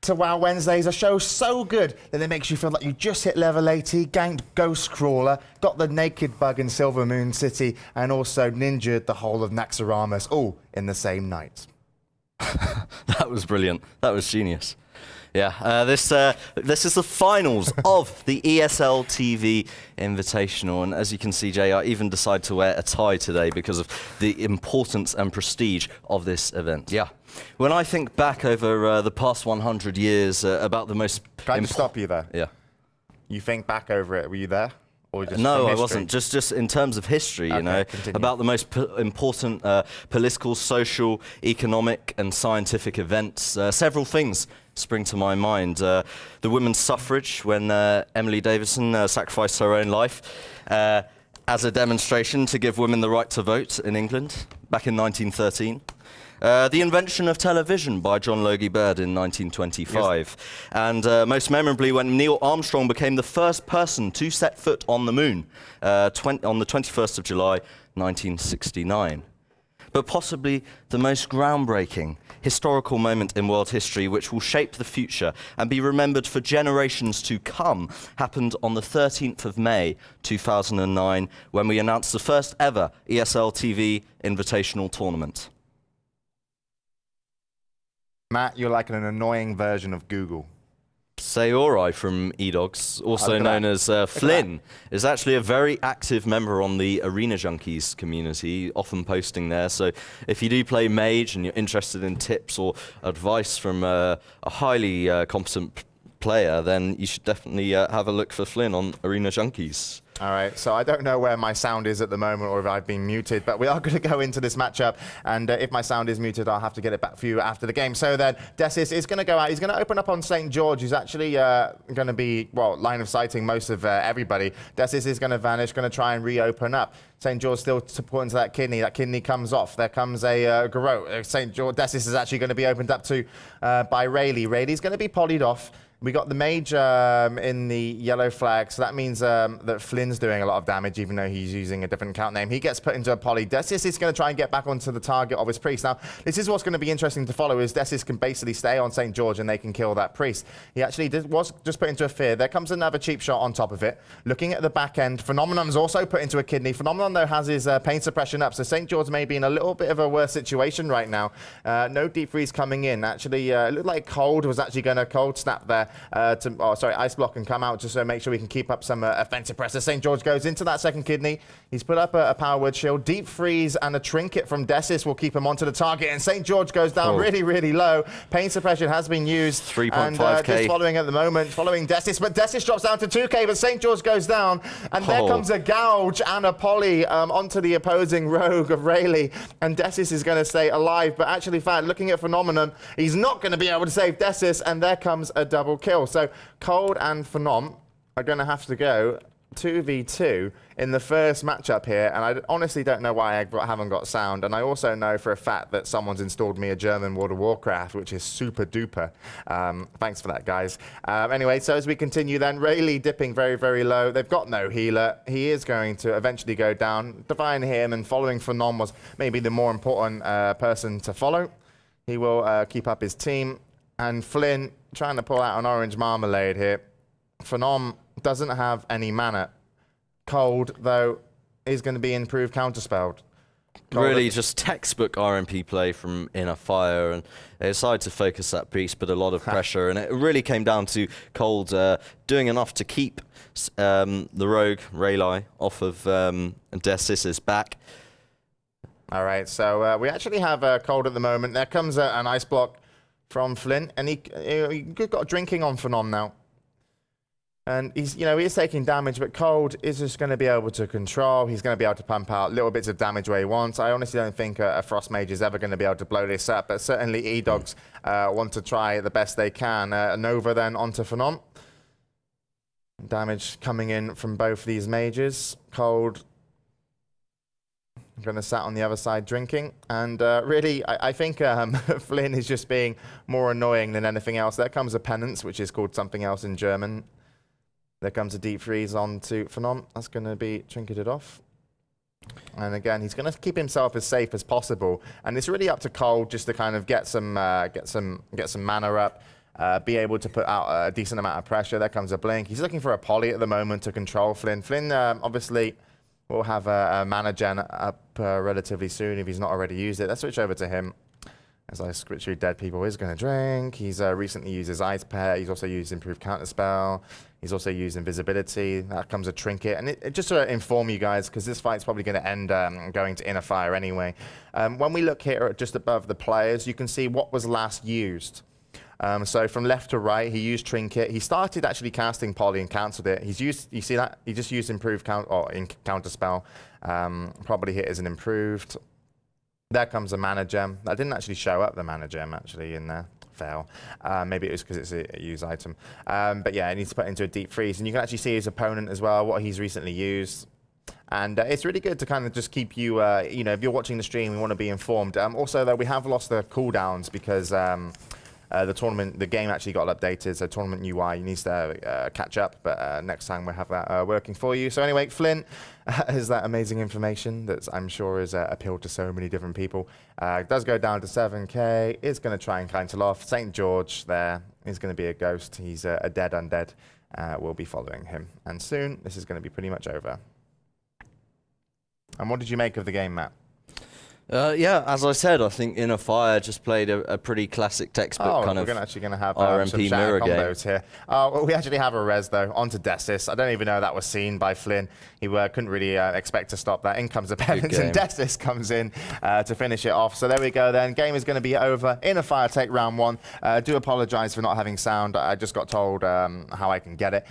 to WoW Wednesdays, a show so good that it makes you feel like you just hit level 80, ganked Ghost Crawler, got the Naked Bug in Silver Moon City, and also ninja'd the whole of Naxxramas, all in the same night. That was brilliant. That was genius. Yeah, this is the finals of the ESL TV Invitational, and as you can see, Jay, I even decided to wear a tie today because of the importance and prestige of this event. Yeah. When I think back over the past 100 years about the most... Can I just stop you there? Yeah. You think back over it, were you there? Or just no, I wasn't. Just in terms of history, you know, continue. About the most important political, social, economic and scientific events. Several things spring to my mind. The women's suffrage, when Emily Davison sacrificed her own life as a demonstration to give women the right to vote in England back in 1913. The invention of television by John Logie Baird in 1925. Yes. And most memorably, when Neil Armstrong became the first person to set foot on the moon on the 21st of July, 1969. But possibly the most groundbreaking historical moment in world history, which will shape the future and be remembered for generations to come, happened on the 13th of May, 2009, when we announced the first ever ESL TV Invitational Tournament. Matt, you're like an annoying version of Google. Sayori from eDawgs, also known as Flynn, is actually a very active member on the Arena Junkies community, often posting there. So if you do play Mage and you're interested in tips or advice from a highly competent player, then you should definitely have a look for Flynn on Arena Junkies. All right, so I don't know where my sound is at the moment or if I've been muted, but we are going to go into this matchup, and if my sound is muted, I'll have to get it back for you after the game. So then, Desis is going to go out. He's going to open up on St. George, who's actually going to be, well, line of sighting most of everybody. Desis is going to vanish, going to try and reopen up. St. George still supporting to that kidney. That kidney comes off. There comes a Garrote. St. George, Desis is actually going to be opened up to by Rayleigh. Rayleigh's going to be polyed off. We got the Mage in the yellow flag, so that means that Flynn's doing a lot of damage, even though he's using a different count name. He gets put into a poly. Desis is going to try and get back onto the target of his priest. Now, this is what's going to be interesting to follow, is Desis can basically stay on St. George and they can kill that priest. He actually was just put into a fear. There comes another cheap shot on top of it. Looking at the back end, Phenomenon's also put into a kidney. Phenomenon, though, has his pain suppression up, so St. George may be in a little bit of a worse situation right now. No deep freeze coming in. Actually, it looked like Cold was actually going to cold snap there Ice Block and come out just to make sure we can keep up some offensive pressure. St. George goes into that second kidney. He's put up a power word shield. Deep freeze and a trinket from Desis will keep him onto the target, and St. George goes down really, really low. Pain suppression has been used. 3.5k. Just following at the moment, following Desis, but Desis drops down to 2k, but St. George goes down, and there comes a gouge and a poly onto the opposing rogue of Rayleigh, and Desis is going to stay alive, but actually, looking at Phenomenon, he's not going to be able to save Desis, and there comes a double kill. So Cold and Phenom are going to have to go 2v2 in the first matchup here, and I honestly don't know why I haven't got sound, and I also know for a fact that someone's installed me a German World of Warcraft, which is super duper. Thanks for that, guys. Anyway, so as we continue then, Rayleigh dipping very, very low. They've got no healer. He is going to eventually go down. Divine him, and following Phenom was maybe the more important person to follow. He will keep up his team, and Flynn trying to pull out an orange marmalade here. Phenom doesn't have any mana. Cold, though, is going to be improved counterspelled. Really just textbook RMP play from ENNERFIRE, and they decided to focus that piece, but a lot of pressure, and it really came down to Cold doing enough to keep the rogue, Rayleigh, off of Desis's back. All right, so we actually have Cold at the moment. There comes an ice block from Flynn, and he got drinking on Phenom now. And he's, he is taking damage, but Cold is just going to be able to control. He's going to be able to pump out little bits of damage where he wants. I honestly don't think a Frost Mage is ever going to be able to blow this up, but certainly eDawgs want to try the best they can. Nova then onto Phenom. Damage coming in from both these mages. Cold going to sat on the other side drinking, and really I think Flynn is just being more annoying than anything else. There comes a penance, which is called something else in German. There comes a deep freeze onto Phenom. That's going to be trinketed off, and again he's going to keep himself as safe as possible, and it's really up to Cold just to kind of get some mana up. be able to put out a decent amount of pressure. There comes a blink. He's looking for a poly at the moment to control Flynn. Flynn, obviously, will have a mana gen up relatively soon if he's not already used it. Let's switch over to him. As I switch through dead people, he's going to drink. He's recently used his Ice Pair. He's also used Improved Counterspell. He's also used Invisibility. That comes a Trinket. And it just to inform you guys, because this fight's probably going to end going to INNERFIRE anyway. When we look here just above the players, you can see what was last used. So from left to right, he used Trinket. He started actually casting Poly and cancelled it. He's used, you see that? He just used Improved Counterspell. Probably hit as an Improved. There comes a Mana Gem. That didn't actually show up, the Mana Gem, actually, in there. Fail. Maybe it was because it's a use item. But yeah, he needs to put it into a Deep Freeze. And you can actually see his opponent as well, what he's recently used. And it's really good to kind of just keep you, you know, if you're watching the stream, you want to be informed. Also, though, we have lost the cooldowns because the tournament, the game actually got updated, so tournament UI needs to catch up, but next time we'll have that working for you. So anyway, Flint is that amazing information that I'm sure is appealed to so many different people. It does go down to 7k, is going to try and cancel off. St. George there is going to be a ghost. He's a dead undead. We'll be following him. And soon, this is going to be pretty much over. And what did you make of the game, Matt? Yeah, as I said, I think INNERFIRE just played a pretty classic textbook kind of we're actually going to have RMP some mirror combos here. Well, we actually have a res, though, onto Desis. I don't even know that was seen by Flynn. He couldn't really expect to stop that. In comes the Penance, and Desis comes in to finish it off. So there we go then. Game is going to be over. INNERFIRE take round one. Do apologise for not having sound. I just got told how I can get it.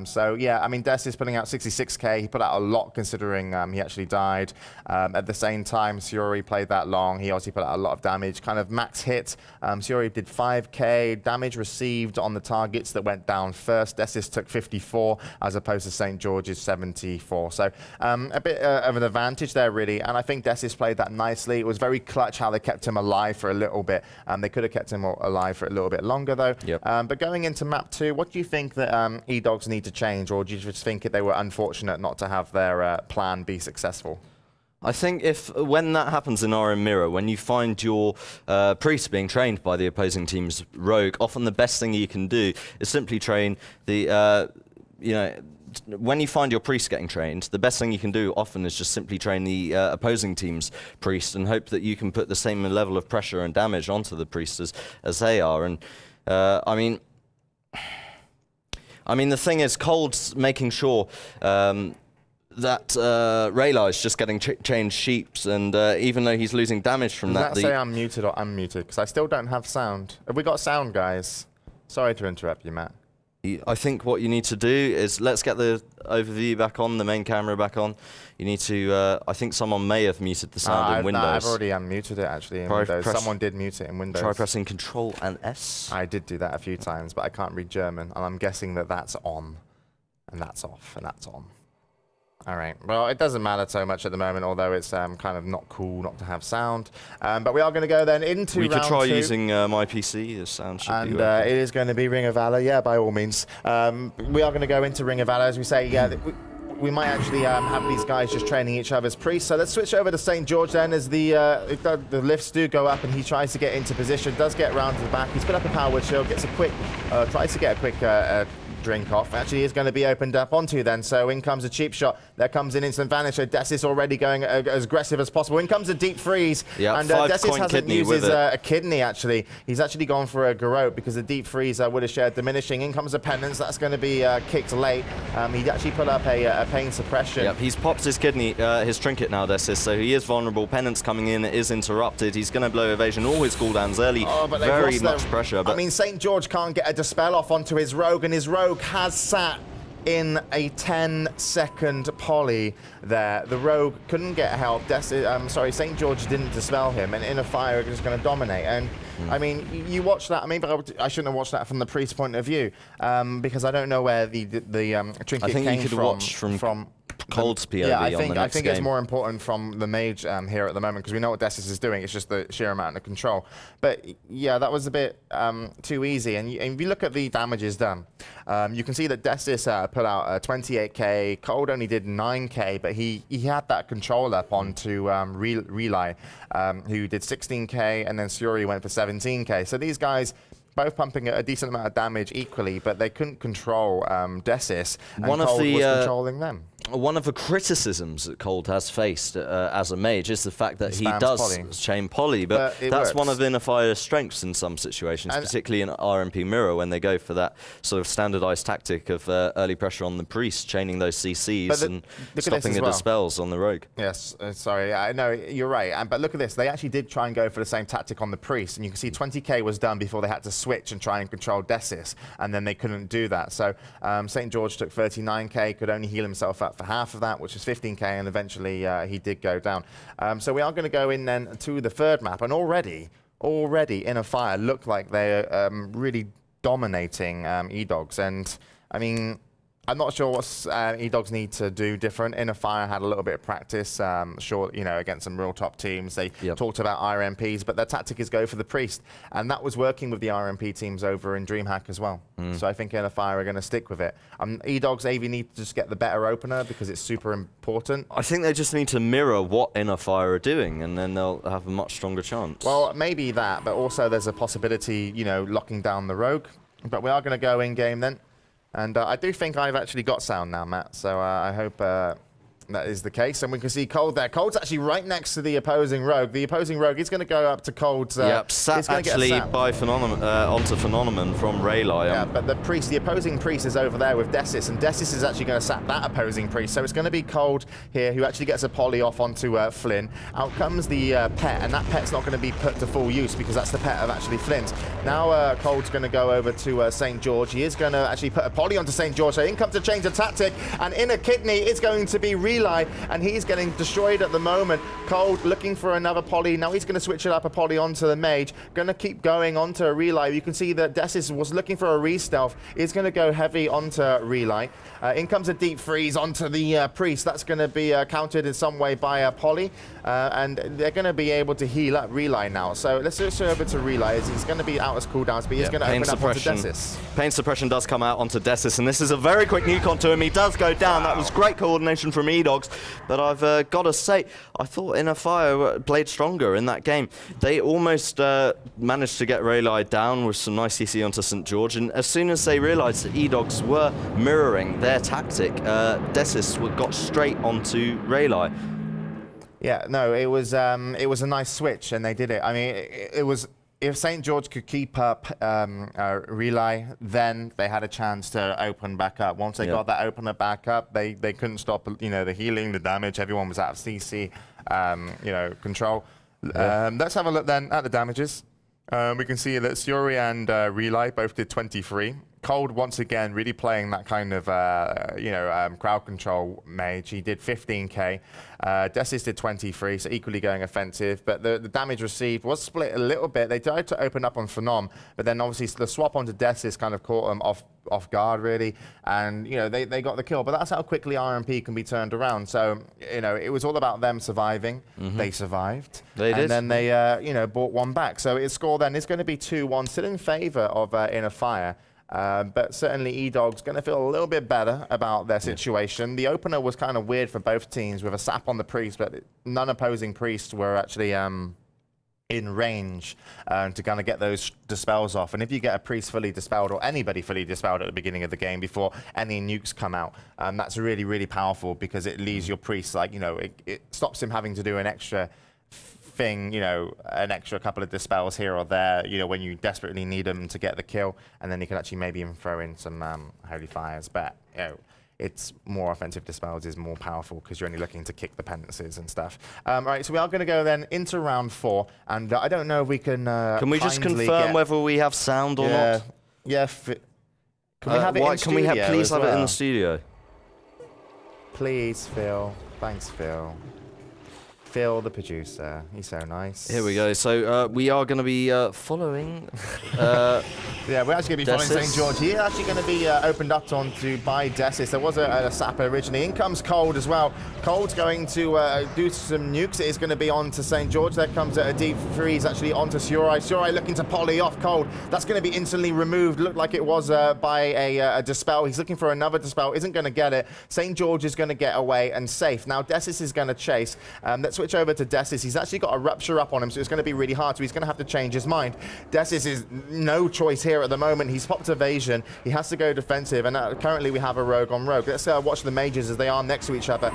So yeah, I mean, Desis putting out 66k. He put out a lot considering he actually died. At the same time, Siori played that long. He obviously put out a lot of damage. Kind of max hit. Siori did 5k. Damage received on the targets that went down first. Desis took 54 as opposed to St. George's 74. So a bit of an advantage there, really. And I think Desis played that nicely. It was very clutch how they kept him alive for a little bit. They could have kept him alive for a little bit longer, though. Yep. But going into map 2, what do you think that eDawgs need to change? Or do you just think they were unfortunate not to have their plan be successful? I think when that happens in RM Mirror, when you find your priest being trained by the opposing team's rogue, often the best thing you can do is simply train the, you know, when you find your priest getting trained, the best thing you can do often is just simply train the opposing team's priest and hope that you can put the same level of pressure and damage onto the priest as they are. And I mean, the thing is, Cold's making sure that Rayla is just getting changed sheeps, and even though he's losing damage from that... Does that say I'm muted or unmuted? Because I still don't have sound. Have we got sound, guys? Sorry to interrupt you, Matt. I think what you need to do is, let's get the overview back on, the main camera back on. You need to, I think someone may have muted the sound in Windows. No, I've already unmuted it, actually, in Windows. Someone did mute it in Windows. Try pressing Control and S. I did do that a few times, but I can't read German, and I'm guessing that that's on, and that's off, and that's on. All right. Well, it doesn't matter so much at the moment, although it's kind of not cool not to have sound. But we are going to go then into round 2. We could try using my PC. The sound should be working. And it is going to be Ring of Valor, yeah, by all means. We are going to go into Ring of Valor, as we say. Yeah, we might actually have these guys just training each other's priests. So let's switch over to St. George then, as the lifts do go up and he tries to get into position, does get round to the back. He's put up a power shield, gets a quick, tries to get a quick drink off. Actually is going to be opened up onto then. So in comes a cheap shot. There comes an instant vanish. So Desis already going as aggressive as possible. In comes a deep freeze. Yep, and Desis hasn't used his kidney, actually. He's actually gone for a garrote because the deep freeze would have shared diminishing. In comes a penance. That's going to be kicked late. He actually put up a pain suppression. Yep, he's popped his kidney, his trinket now, Desis. So he is vulnerable. Penance coming in is interrupted. He's going to blow evasion. All his cooldowns early. Oh, but very much pressure. But I mean, St. George can't get a dispel off onto his rogue, and his rogue has sat in a 10-second poly there. The rogue couldn't get help. Sorry, St. George didn't dispel him, and INNERFIRE is going to dominate. And I mean, you watch that. I mean, I shouldn't have watched that from the priest point of view, because I don't know where the trinket I think came you could watch from Cold's POV. Yeah, I think it's more important from the mage here at the moment, because we know what Desis is doing. It's just the sheer amount of control. But yeah, that was a bit too easy. And if you look at the damages done, you can see that Desis put out 28k. Cold only did 9k, but he had that control up onto Relay, who did 16k, and then Siori went for 17k. So these guys both pumping a decent amount of damage equally, but they couldn't control Desis, and One Cold of the was controlling them. One of the criticisms that Cold has faced as a mage is the fact that he does chain poly, but that's one of eNNERFIRE's strengths in some situations, and particularly in RMP Mirror when they go for that sort of standardized tactic of early pressure on the priest, chaining those CCs and stopping the dispels on the rogue. Yes, sorry, I know you're right, but look at this. They actually did try and go for the same tactic on the priest, and you can see 20k was done before they had to switch and try and control Desis, and then they couldn't do that. So St. George took 39k, could only heal himself up for half of that, which is 15k, and eventually he did go down. So we are going to go in then to the third map, and already eNNERFIRE look like they're really dominating eDawgs, and I mean, I'm not sure what eDawgs need to do different. eNNERFIRE had a little bit of practice, sure, you know, against some real top teams. They talked about RMPs, but their tactic is go for the priest, and that was working with the RMP teams over in DreamHack as well. So I think eNNERFIRE are going to stick with it. eDawgs AV need to just get the better opener because it's super important. I think they just need to mirror what eNNERFIRE are doing, and then they'll have a much stronger chance. Well, maybe that, but also there's a possibility, you know, locking down the rogue. But we are going to go in game then. And I do think I've actually got sound now, Matt, so I hope that is the case. And we can see Cold there. Cold's actually right next to the opposing rogue. The opposing rogue is going to go up to Cold's... sat actually by onto Phenomenon from Rayleigh. Yeah, but the opposing priest is over there with Desis, and Desis is actually going to sap that opposing priest. So it's going to be Cold here, who actually gets a poly off onto Flynn. Out comes the pet, and that pet's not going to be put to full use because that's the pet of actually Flynn's. Now Cold's going to go over to St. George. He is going to actually put a poly onto St. George, so in comes a change of tactic, and in a kidney is going to be Relay, and he's getting destroyed at the moment. Cold looking for another poly. Now he's going to switch it up a poly onto the mage. Going to keep going onto a Relay. You can see that Desis was looking for a re-stealth. He's going to go heavy onto Relay. In comes a deep freeze onto the priest. That's going to be countered in some way by a poly, and they're going to be able to heal up Relay now. So let's switch over to Relay. He's going to be out as cooldowns, but he's going to open up onto Desis. Pain suppression does come out onto Desis, and this is a very quick nuke onto him. He does go down. That was great coordination from eDawgs, but I've got to say, I thought eNNERFIRE played stronger in that game. They almost managed to get Rayleigh down with some nice CC onto St. George, and as soon as they realized that eDawgs were mirroring their tactic, Desis got straight onto Rayleigh. Yeah, no, it was a nice switch, and they did it. I mean, it was... If St. George could keep up Relay, then they had a chance to open back up. Once they got that opener back up, they couldn't stop, you know, the healing, the damage. Everyone was out of CC, you know, control. Let's have a look then at the damages. We can see that Suri and Relay both did 23. Cold once again really playing that kind of you know, crowd control mage. He did 15k. Desis did 23, so equally going offensive. But the damage received was split a little bit. They tried to open up on Phenom, but then obviously the swap onto Desis kind of caught them off guard really, and you know they got the kill. But that's how quickly RMP can be turned around. So you know it was all about them surviving. They survived. They did. And then they you know brought one back. So its score then is going to be 2-1, still in favour of eNNERFIRE. But certainly eDawgs going to feel a little bit better about their situation. The opener was kind of weird for both teams with a sap on the priest, but none opposing priests were actually in range to kind of get those dispels off. And if you get a priest fully dispelled or anybody fully dispelled at the beginning of the game before any nukes come out, that's really, really powerful because it leaves your priest, like, you know, it stops him having to do an extra thing, you know, an extra couple of dispels here or there, you know, when you desperately need them to get the kill, and then you can actually maybe even throw in some holy fires. But you know, it's more offensive dispels is more powerful because you're only looking to kick the penances and stuff. Right, so we are going to go then into round 4, and I don't know if we can. Can we just confirm whether we have sound or not? Yeah. Can we have it in studio? Please have it in the studio. Please, Phil. Thanks, Phil. Phil, the producer. He's so nice. Here we go. So we are going to be following Yeah, we're actually going to be following St. George. He's actually going to be opened up onto by Desis. There was a sapper originally. In comes Cold as well. Cold's going to do some nukes. It is going to be on to St. George. There comes a deep freeze actually onto Surai. Surai looking to poly off Cold. That's going to be instantly removed. Looked like it was by a Dispel. He's looking for another Dispel. Isn't going to get it. St. George is going to get away and safe. Now Desis is going to chase. Let's switch over to Desis. He's actually got a Rupture up on him, so it's going to be really hard. So he's going to have to change his mind. Desis is no choice here at the moment. He's popped evasion. He has to go defensive, and currently we have a rogue on rogue. Let's watch the mages as they are next to each other.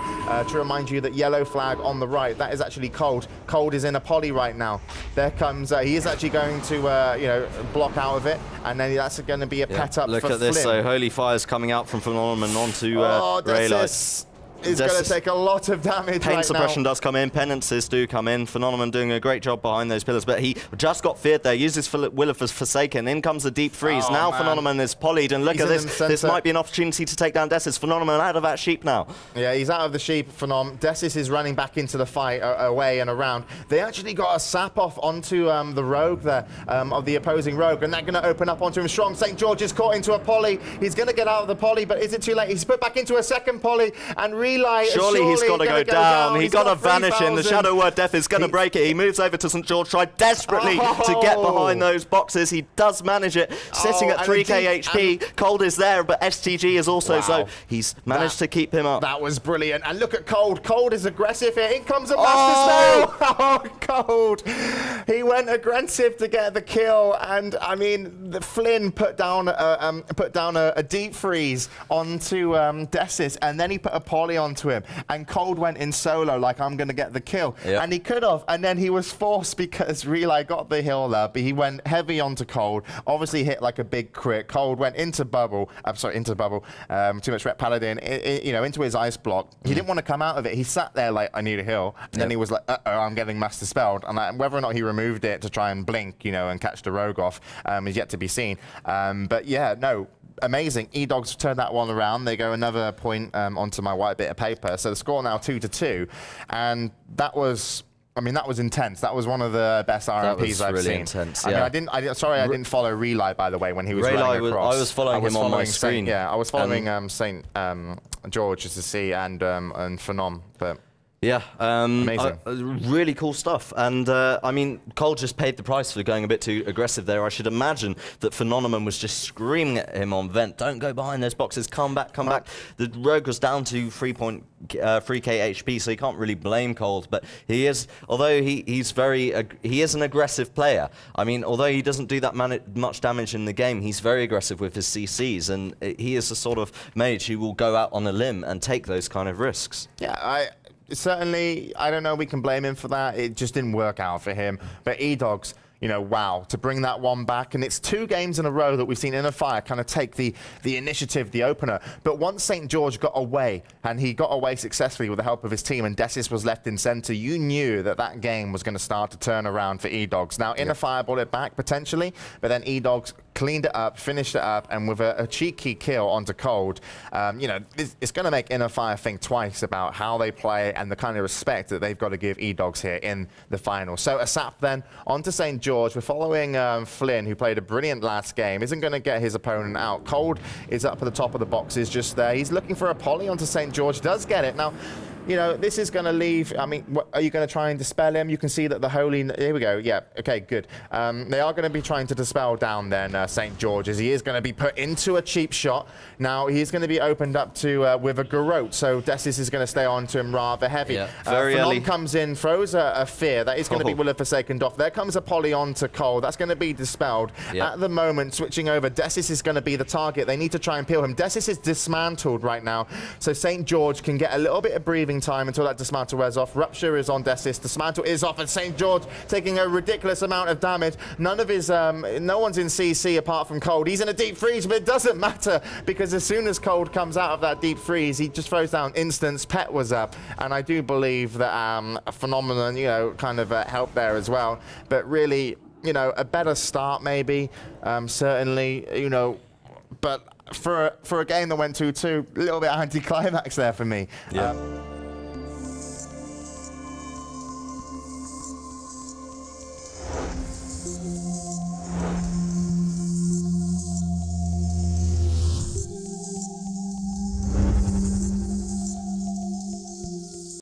To remind you that yellow flag on the right, that is actually Cold. Cold is in a poly right now. There comes, he is actually going to, you know, block out of it, and then that's going to be a pet up for Flynn. Look at this, so Holy Fire's coming out from Phenomenon onto Raylight. Is going to take a lot of damage Pain right suppression now. does come in, penances do come in, Phenomenon doing a great job behind those pillars, but he just got feared there, uses Will of Forsaken, in comes the deep freeze, now man. Phenomenon is polyed, and look at this, this might be an opportunity to take down Desis. Phenomenon out of that sheep now. Yeah, he's out of the sheep, Phenom. Desis is running back into the fight, away and around. They actually got a sap off onto the rogue there, of the opposing rogue, and they're going to open up onto him strong. St. George is caught into a poly. He's going to get out of the poly, but is it too late? He's put back into a second poly, and Relight Surely he's got to go down. He's got to vanish in. The Shadow Word Death is going to break it. He moves over to St. George, tried desperately to get behind those boxes. He does manage it. Sitting at 3k HP. Cold is there, but STG is also, so he's managed to keep him up. That was brilliant. And look at Cold. Cold is aggressive here. In comes a Master Spell. Oh, Cold. He went aggressive to get the kill. And, I mean, Flynn put down a deep freeze onto Desis, and then he put a poly onto him. And Cold went in solo, like, I'm going to get the kill. Yep. And he could have. And then he was forced because Relay got the heal up. He went heavy onto Cold. Obviously hit like a big crit. Cold went into bubble. I'm sorry, into bubble. Too much Rep Paladin. You know, into his ice block. He didn't want to come out of it. He sat there like, I need a heal. And then he was like, uh-oh, I'm getting Master Spelled. And like, whether or not he removed it to try and blink, you know, and catch the rogue off is yet to be seen. But yeah, no. Amazing. eDawgs turned that one around. They go another point onto my white bit of paper. So the score now 2-2. And that was, I mean, that was intense. That was one of the best RMPs I've really seen. Intense, I mean, I didn't follow Relight, by the way, when he was running across. I was following him on my screen. Yeah, I was following St. George to see and Phenom, but. Yeah, amazing. Really cool stuff. And I mean, Cole just paid the price for going a bit too aggressive there. I should imagine that Phenomenon was just screaming at him on vent, don't go behind those boxes, come back, come back. The rogue was down to 3k HP, so you can't really blame Cold. But he is, although he is an aggressive player. I mean, although he doesn't do that much damage in the game, he's very aggressive with his CCs, and he is the sort of mage who will go out on a limb and take those kind of risks. Yeah, certainly, I don't know, we can blame him for that. It just didn't work out for him. But eDawgs, you know, wow, to bring that one back. And it's 2 games in a row that we've seen ENNERFIRE kind of take the initiative, the opener. But once St. George got away, and he got away successfully with the help of his team, and Desis was left in center, you knew that that game was going to start to turn around for eDawgs. Now, ENNERFIRE brought it back, potentially, but then eDawgs cleaned it up, finished it up, and with a cheeky kill onto Cold, you know, it's going to make ENNERFIRE think twice about how they play and the kind of respect that they've got to give eDawgs here in the final. So a sap then onto St. George. We're following Flynn, who played a brilliant last game. Isn't going to get his opponent out. Cold is up at the top of the boxes just there. He's looking for a poly onto St. George. Does get it. Now, you know, this is going to leave, I mean, are you going to try and dispel him? You can see that the holy, here we go, yeah, okay, good. They are going to be trying to dispel down then St. George, as he is going to be put into a cheap shot. Now, he's going to be opened up to with a garrote, so Desis is going to stay on to him rather heavy. Yeah, very early. comes in, throws a fear. That is going to be Will of Forsaken off. There comes a poly on to Cole. That's going to be dispelled. Yep. At the moment, switching over, Desis is going to be the target. They need to try and peel him. Desis is dismantled right now, so St. George can get a little bit of breathing time until that dismantle wears off. Rupture is on Desis. Dismantle is off, and St. George taking a ridiculous amount of damage. None of his, no one's in CC apart from Cold. He's in a deep freeze, but it doesn't matter because as soon as Cold comes out of that deep freeze, he just throws down instance. Pet was up, and I do believe that a phenomenon, you know, kind of helped there as well. But really, you know, a better start maybe, certainly, you know, but for a game that went 2-2, a little bit anticlimax there for me. Yeah.